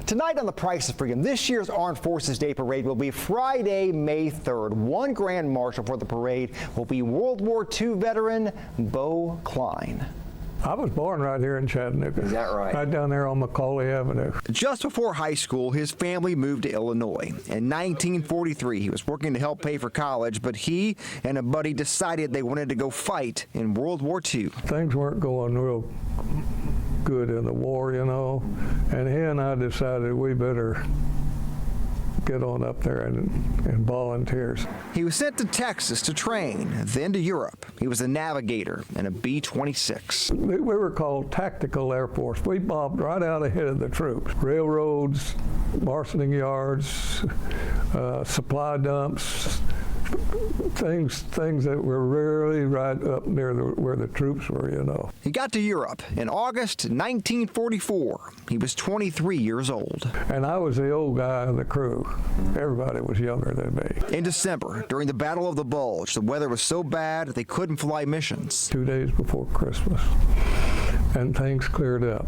Tonight on The Price of Freedom, this year's Armed Forces Day Parade will be Friday, May 3rd. One Grand Marshal for the parade will be World War II veteran Bo Cline. I was born right here in Chattanooga. Is that right? Right down there on Macaulay Avenue. Just before high school, his family moved to Illinois. In 1943, he was working to help pay for college, but he and a buddy decided they wanted to go fight in World War II. Things weren't going real good in the war, you know, and he and I decided we better get on up there and volunteers. He was sent to Texas to train, then to Europe. He was a navigator in a B-26. We were called Tactical Air Force. We bombed right out ahead of the troops. Railroads, marshalling yards, supply dumps, things that were really right up near where the troops were, you know. He got to Europe in August 1944. He was 23 years old. And I was the old guy of the crew. Everybody was younger than me. In December, during the Battle of the Bulge, the weather was so bad they couldn't fly missions. 2 days before Christmas, and things cleared up.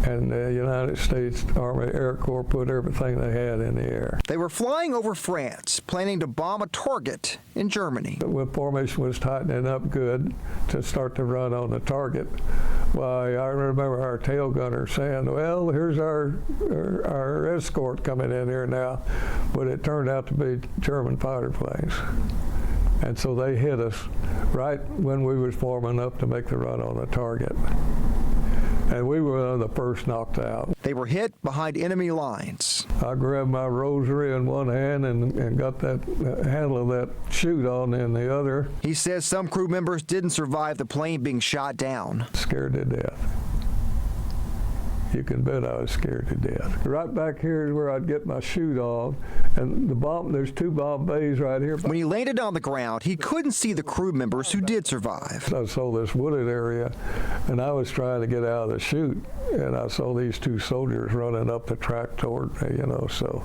And the United States Army Air Corps put everything they had in the air. They were flying over France, planning to bomb a target in Germany. When formation was tightening up good to start to run on the target, well, I remember our tail gunner saying, well, here's our escort coming in here now. But it turned out to be German fighter planes. And so they hit us right when we was forming up to make the run on the target. And we were one of the first knocked out. They were hit behind enemy lines. I grabbed my rosary in one hand and got that handle of that chute on in the other. He says some crew members didn't survive the plane being shot down. Scared to death. You can bet I was scared to death. Right back here is where I'd get my chute on, and there's two bomb bays right here. When he landed on the ground, he couldn't see the crew members who did survive. I saw this wooded area, and I was trying to get out of the chute, and I saw these two soldiers running up the track toward me, you know, so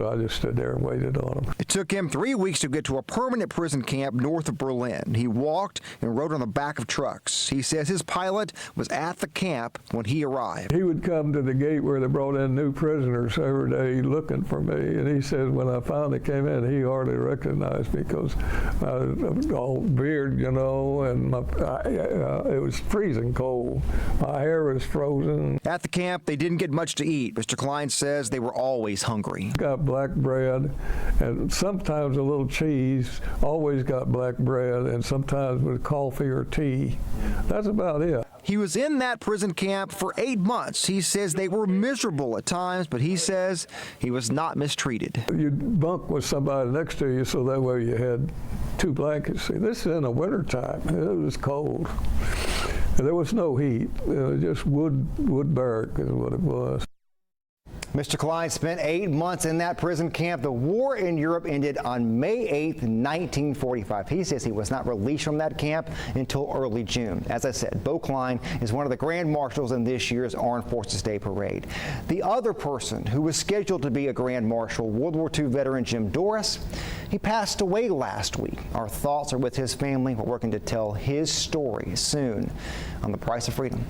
I just stood there and waited on them. It took him 3 weeks to get to a permanent prison camp north of Berlin. He walked and rode on the back of trucks. He says his pilot was at the camp when he arrived. He would come to the gate where they brought in new prisoners every day looking for me, and he said when I finally came in, he hardly recognized me because I was all beard, you know, and it was freezing cold. My hair was frozen. At the camp, they didn't get much to eat. Mr. Cline says they were always hungry. Got black bread and sometimes a little cheese, always got black bread, and sometimes with coffee or tea. That's about it. He was in that prison camp for 8 months. He says they were miserable at times, but he says he was not mistreated. You'd bunk with somebody next to you so that way you had two blankets. See, this is in the wintertime. It was cold. There was no heat. It was just wood barrack is what it was. Mr. Cline spent 8 months in that prison camp. The war in Europe ended on May 8th, 1945. He says he was not released from that camp until early June. As I said, Bo Cline is one of the Grand Marshals in this year's Armed Forces Day Parade. The other person who was scheduled to be a Grand Marshal, World War II veteran Jim Doris, he passed away last week. Our thoughts are with his family. We're working to tell his story soon on The Price of Freedom.